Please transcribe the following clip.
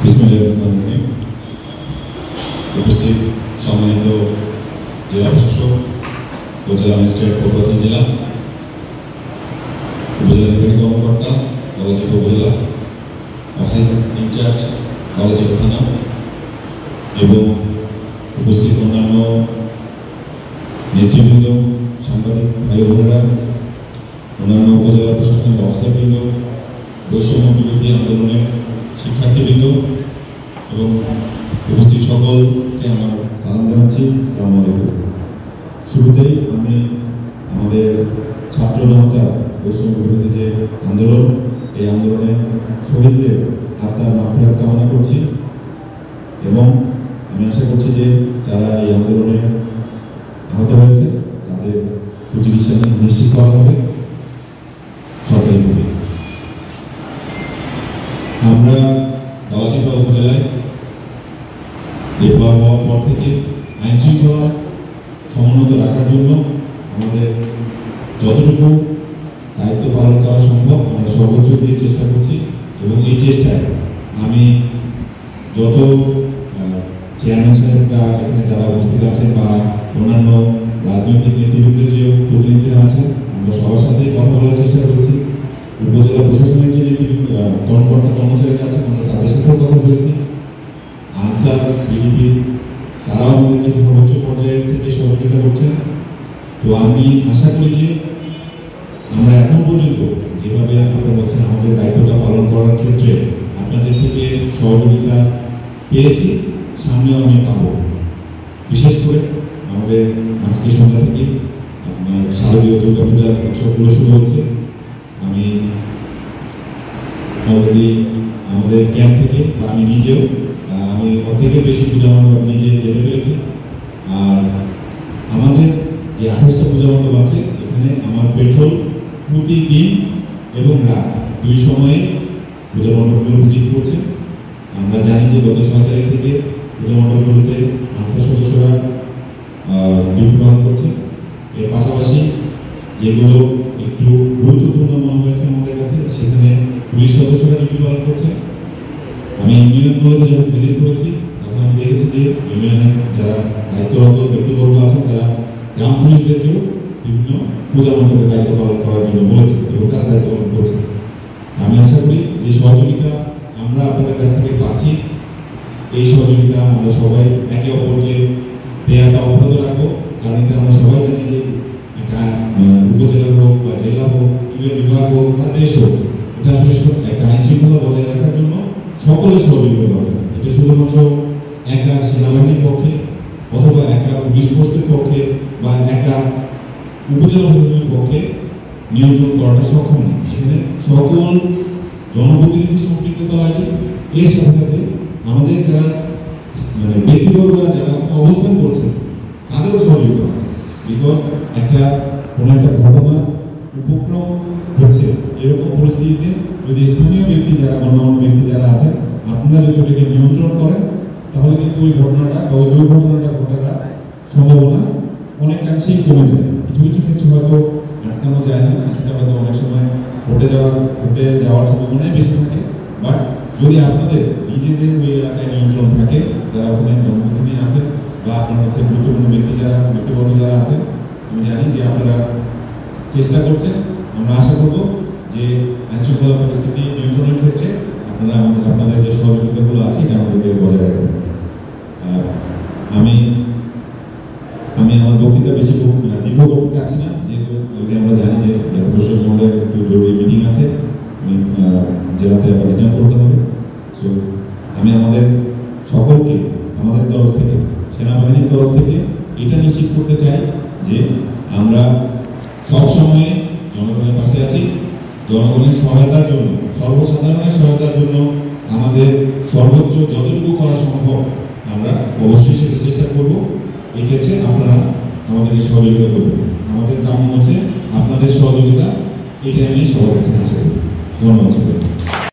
বিসমিল্লাহির উপস্থিত সম্মানিত জেলা প্রশাসক ও জেলা ম্যাজিস্ট্রেট কোতোয়ালি জেলা উপজেলা নির্বাহী কর্মকর্তা নওগাঁচিপা উপজেলা অফিস ইনচার্জ নওগাঁচিপা থানা এবং উপস্থিত অন্যান্য নেতৃবৃন্দ, সাংবাদিক ভাই বোনেরা, অন্যান্য উপজেলা প্রশাসনিক অফিসারবৃন্দ, বৈষম্য বিরোধী আন্দোলনের শিক্ষার্থীবৃন্দ এবং উপস্থিত সকলকে আমার সালাম জানাচ্ছি। আসসালামু আলাইকুম। শুরুতেই আমি আমাদের ছাত্র জনতা বৈষম্য বিরোধী যে আন্দোলন, এই আন্দোলনে শহীদদের আত্মার মাগফিরাত কামনা করছি এবং আমি আশা করছি যে যারা এই আন্দোলনে আহত হয়েছে তাদের সুচিকিৎসা নিশ্চিত করা হবে সরকারিভাবে। আমরা নওগাঁচিপা উপজেলায় নির্ভর হওয়ার পর থেকে আইন শৃঙ্খলা সমুন্নত রাখার জন্য আমাদের যতটুকু দায়িত্ব পালন করা সম্ভব আমরা সর্বোচ্চ দিয়ে চেষ্টা করছি এবং এই চেষ্টায় আমি যত চেয়ারম্যান সাহেবরা এখানে যারা উপস্থিত আছেন বা অন্যান্য রাজনৈতিক নেতৃবৃন্দের যে প্রতিনিধিরা আছেন আমরা সবার সাথেই কথা বলার চেষ্টা করেছি। উপজেলা প্রশাসনের যে নেতৃবৃন্দ কর্মকর্তা কর্মচারীরা আছেন আমরা তাদের সাথেও কথা বলেছি। আনসার বিডিপি তারাও আমাদেরকে সর্বোচ্চ পর্যায়ে থেকে সহযোগিতা করছেন। তো আমি আশা করি যে আমরা এখন পর্যন্ত যেভাবে আপনারা বলছেন আমাদের দায়িত্বটা পালন করার ক্ষেত্রে আপনাদের থেকে সহযোগিতা পেয়েছি, সামনেও আমি পাবো। বিশেষ করে আমাদের আজকে সন্ধ্যা থেকে আপনার শারদীয় দুর্গাপূজার উৎসবগুলো শুরু হচ্ছে। আমি অলরেডি আমাদের ক্যাম্প থেকে বা আমি নিজেও আমি অর্ধেকের বেশি পূজা মণ্ডপ নিজে যেতে পেরেছি। আর আমাদের যে 28টা পূজা মণ্ডপ আছে এখানে আমার পেট্রোল প্রতিদিন এবং রাত দুই সময়ে পূজা মণ্ডপগুলো ভিজিট করছে। আমরা জানি যে গত 6 তারিখ থেকে পূজা মণ্ডপগুলোতে আনসার সদস্যরা ডিউটি পালন করছে। এর পাশাপাশি যেগুলো একটু গুরুত্বপূর্ণ মনে হয়েছে আমাদের কাছে সেখানে পুলিশ সদস্যরা ডিউটি পালন করছে। আমি ইউনিয়নগুলোতে যখন ভিজিট করেছি তখন আমি দেখেছি যে ইউনিয়নের যারা দায়িত্বরত ব্যক্তিবর্গ আছেন তারা গ্রাম পুলিশদেরকেও বিভিন্ন পূজা মণ্ডপে দায়িত্ব পালন করার জন্য বলেছে এবং তারা দায়িত্ব পালন করছে। আমি আশা করি যে সহযোগিতা আমরা আপনাদের কাছ থেকে পাচ্ছি এই সহযোগিতা আমরা সবাই একে অপরকে দেওয়াটা অব্যাহত রাখবো। কারণ এটা আমরা সবাই জানি যে একটা উপজেলা হোক বা জেলা হোক কিংবা বিভাগ হোক বা দেশ হোক, এটা আসলে একটা আইন শৃঙ্খলা বজায় রাখার জন্য সকলের সহযোগিতা দরকার। এটা শুধুমাত্র একা সেনাবাহিনীর পক্ষে অথবা একা পুলিশ ফোর্সের পক্ষে বা একা উপজেলা প্রশাসনের পক্ষে নিয়ন্ত্রণ করাটা সক্ষম না। এখানে সকল জনপ্রতিনিধি সম্পৃক্ততা লাগে। এর সাথে সাথে আমাদের যারা ব্যক্তিবর্গরা যারা অবস্থান করছে তাদেরও সহযোগিতা হয়। বিকজ কোনো একটা ঘটনা উপক্রম হচ্ছে এরকম পরিস্থিতিতে যদি স্থানীয় ব্যক্তি যারা গণ্যমান্য ব্যক্তি যারা আছেন আপনারা যদি ওটাকে নিয়ন্ত্রণ করেন তাহলে কিন্তু ওই ঘটনাটা বা ওই দুর্ঘটনাটা ঘটার সম্ভাবনা অনেকাংশেই কমে যায়। কিছু কিছু ক্ষেত্রে হয়তো আটকানো যায় না, কিছুটা হয়তো অনেক সময় ঘটে যাওয়ার সম্ভাবনাই বেশি থাকে। বাট যদি আপনাদের নিজেদের ওই এলাকায় নিয়ন্ত্রণ থাকে, যারা ওখানে জনপ্রতিনিধি আছেন বা আপনার হচ্ছে গুরুত্বপূর্ণ ব্যক্তিবর্গ যারা আছেন, আমি জানি যে আপনারা চেষ্টা করছেন। আমরা আশা করব যে আইন শৃঙ্খলা পরিস্থিতি নিয়ন্ত্রণের ক্ষেত্রে আপনারা আপনাদের যে সহযোগিতাগুলো আছে এটা আমাদেরকে বজায় রাখবেন। আমি আমার বক্তৃতা বেশি দীর্ঘ করতে চাচ্ছি না, যেহেতু আমরা জানি যে প্রশাসক মহলের একটু জরুরি মিটিং আছে, জেলাতে আবার রিটার্ন করতে হবে। সো আমি আমাদের সকলকে আমাদের তরফ থেকে সেনাবাহিনীর তরফ থেকে এটা নিশ্চিত করতে চাই যে আমরা সবসময় জনগণের পাশে আছি। জনগণের সহায়তার জন্য, সর্বসাধারণের সহায়তার জন্য আমাদের সর্বোচ্চ যতটুকু করা সম্ভব আমরা অবশ্যই সেটা চেষ্টা করব। এই ক্ষেত্রে আপনারা আমাদেরকে সহযোগিতা করবেন। আমাদের কাম হচ্ছে আপনাদের সহযোগিতা, এটাই আমি সবার কাছে আশা করি। ধন্যবাদ।